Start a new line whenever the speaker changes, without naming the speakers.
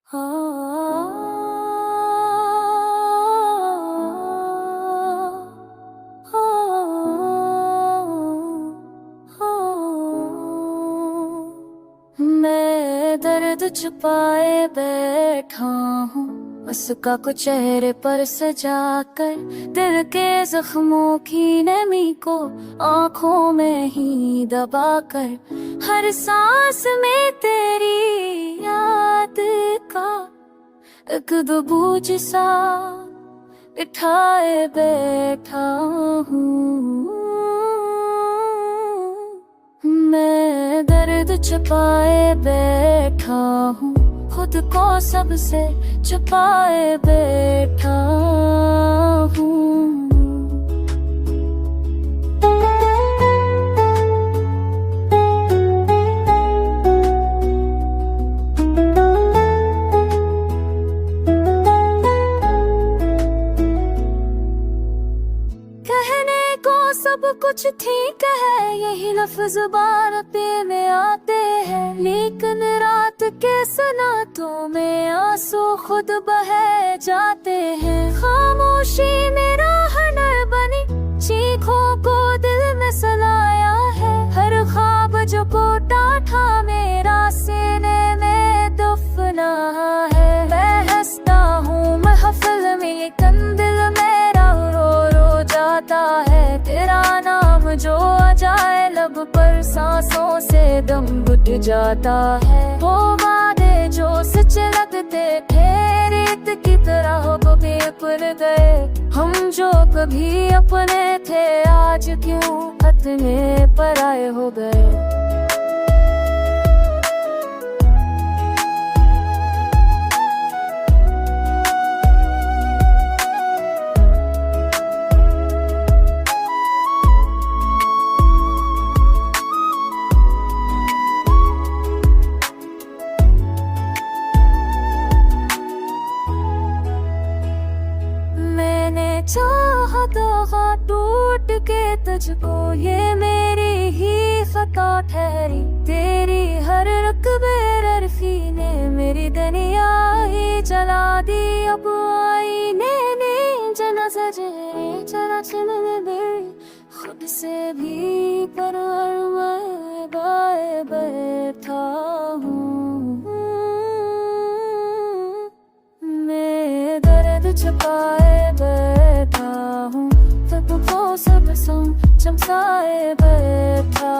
मैं दर्द छुपाए बैठा हूँ, उसका कुछ चेहरे पर सजा कर, दिल के जख्मों की नमी को आँखों में ही दबा कर, हर सांस में तेरी याद का एक दो बूझ सा बिठाए बैठा हूँ। मैं दर्द छुपाए बैठा हूँ, खुद को सबसे छुपाए बैठा हूँ। कहने को सब कुछ ठीक है, यही लफ्ज बार पे में आते हैं, लेकिन रात के सनातों में आंसू खुद बह जाते हैं। खामोशी मेरा हनर बनी, चीखों को दिल में सलाया है, हर ख्वाब जो कोटा था मेरा सीने में दफना है। मैं हंसता हूँ महफिल में, ये कंदिल मेरा रो रो जाता है, तेरा नाम जो आ जाए लब पर सांसों से दम घुट जाता है। वो वादे जो सच लगते थे रेत की तरह वो बेपुर गए, हम जो कभी अपने थे आज क्यों अपने पराए हो गए। चाहा तो टूट के तुझको, ये मेरी ही खता ठहरी, तेरी हर रकबे रर्फी ने मेरी दुनिया ही जला दी। अब आईने ने जना सजे चला चलने दे, खुद से भी परवार मैं बाए बैठा हूँ। मैं दर्द छुपाए बैठा हूँ, तब वो सब संग चमकाए बैठा।